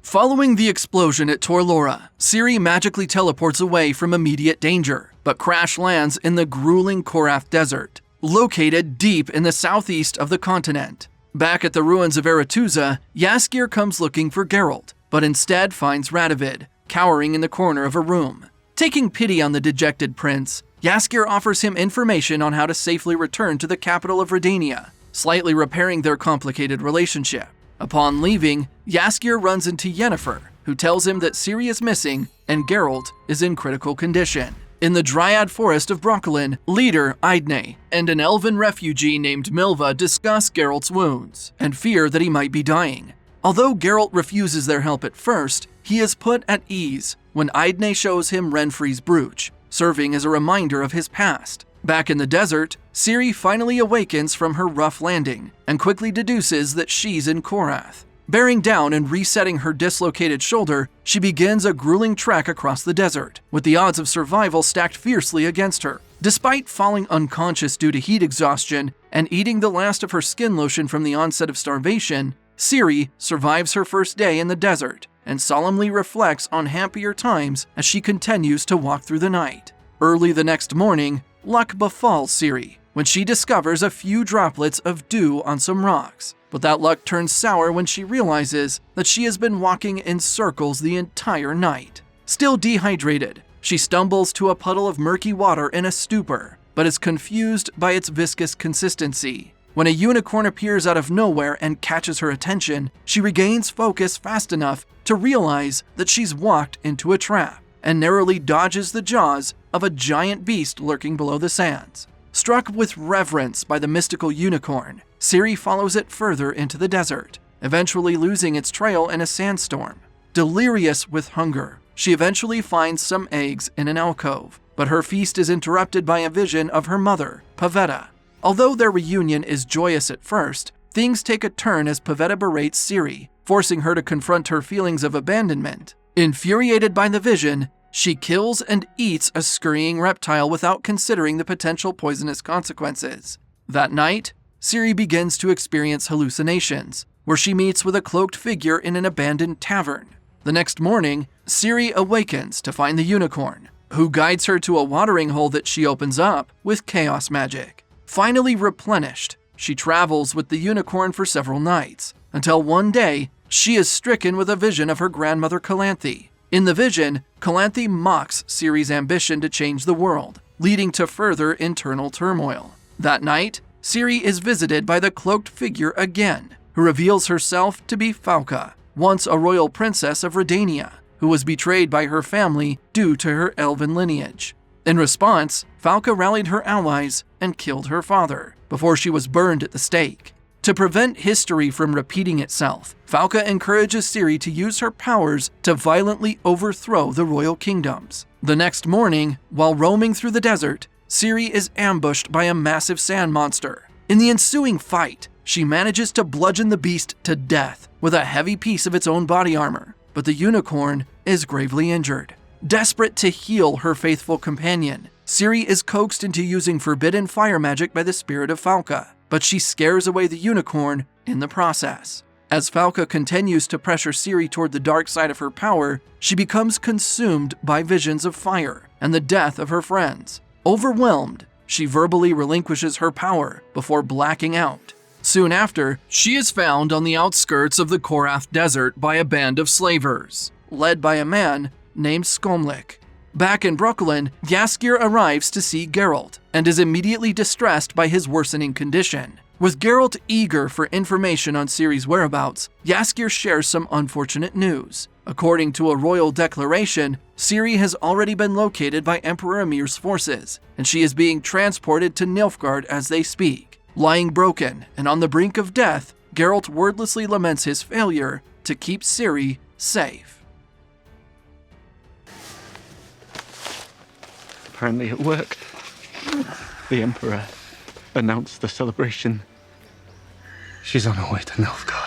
Following the explosion at Torlora, Ciri magically teleports away from immediate danger, but crash lands in the grueling 𝐒𝐻𝐢𝐻 Desert, located deep in the southeast of the continent. Back at the ruins of Aretuza, 𝐒𝐤𝐢𝐬𝐲 comes looking for Geralt, but instead finds Radovid, cowering in the corner of a room. Taking pity on the dejected prince, 𝐒𝐤𝐢𝐬𝐲 offers him information on how to safely return to the capital of Redania, slightly repairing their complicated relationship. Upon leaving, 𝐒𝐤𝐢𝐬𝐲 runs into Yennefer, who tells him that Ciri is missing and Geralt is in critical condition. In the Dryad Forest of Brokilon, leader 𝐒𝐤𝐢𝐬𝐲 and an elven refugee named Milva discuss Geralt's wounds and fear that he might be dying. Although Geralt refuses their help at first, he is put at ease when 𝐒𝐤𝐬𝐬𝐻 shows him Renfri's brooch, serving as a reminder of his past. Back in the desert, Ciri finally awakens from her rough landing and quickly deduces that she's in 𝐒𝐸𝐻. Bearing down and resetting her dislocated shoulder, she begins a grueling trek across the desert, with the odds of survival stacked fiercely against her. Despite falling unconscious due to heat exhaustion and eating the last of her skin lotion from the onset of starvation, Ciri survives her first day in the desert and solemnly reflects on happier times as she continues to walk through the night. Early the next morning, luck befalls Ciri when she discovers a few droplets of dew on some rocks. But that luck turns sour when she realizes that she has been walking in circles the entire night. Still dehydrated, she stumbles to a puddle of murky water in a stupor, but is confused by its viscous consistency. When a unicorn appears out of nowhere and catches her attention, she regains focus fast enough to realize that she's walked into a trap and narrowly dodges the jaws of a giant beast lurking below the sands. Struck with reverence by the mystical unicorn, Ciri follows it further into the desert, eventually losing its trail in a sandstorm. Delirious with hunger, she eventually finds some eggs in an alcove, but her feast is interrupted by a vision of her mother, Pavetta. Although their reunion is joyous at first, things take a turn as Pavetta berates Ciri, forcing her to confront her feelings of abandonment. Infuriated by the vision, she kills and eats a scurrying reptile without considering the potential poisonous consequences. That night, Ciri begins to experience hallucinations, where she meets with a cloaked figure in an abandoned tavern. The next morning, Ciri awakens to find the unicorn, who guides her to a watering hole that she opens up with chaos magic. Finally replenished, she travels with the unicorn for several nights, until one day, she is stricken with a vision of her grandmother 𝐒𝐻𝐚𝐬𝐬𝐻. In the vision, 𝐒𝐻𝐚𝐬𝐬𝐻 mocks Ciri's ambition to change the world, leading to further internal turmoil. That night, Ciri is visited by the cloaked figure again, who reveals herself to be 𝐒𝐿𝐴, once a royal princess of Redania, who was betrayed by her family due to her elven lineage. In response, 𝐒𝐿𝐴 rallied her allies and killed her father, before she was burned at the stake. To prevent history from repeating itself, 𝐒𝐿𝐴 encourages Ciri to use her powers to violently overthrow the royal kingdoms. The next morning, while roaming through the desert, Ciri is ambushed by a massive sand monster. In the ensuing fight, she manages to bludgeon the beast to death with a heavy piece of its own body armor, but the unicorn is gravely injured. Desperate to heal her faithful companion, Ciri is coaxed into using forbidden fire magic by the spirit of 𝐒𝐿𝐴, but she scares away the unicorn in the process. As 𝐒𝐿𝐴 continues to pressure Ciri toward the dark side of her power, she becomes consumed by visions of fire and the death of her friends. Overwhelmed, she verbally relinquishes her power before blacking out. Soon after, she is found on the outskirts of the 𝐒𝐻𝐻 Desert by a band of slavers, led by a man named 𝐒𝐿𝐴. Back in Brokilon, 𝐒𝐤𝐢𝐬𝐻 arrives to see Geralt and is immediately distressed by his worsening condition. With Geralt eager for information on Ciri's whereabouts, 𝐒𝐤𝐢𝐬𝐻 shares some unfortunate news. According to a royal declaration, Ciri has already been located by Emperor Emir's forces, and she is being transported to Nilfgaard as they speak. Lying broken and on the brink of death, Geralt wordlessly laments his failure to keep Ciri safe. Apparently it worked. The Emperor announced the celebration. She's on her way to Nilfgaard.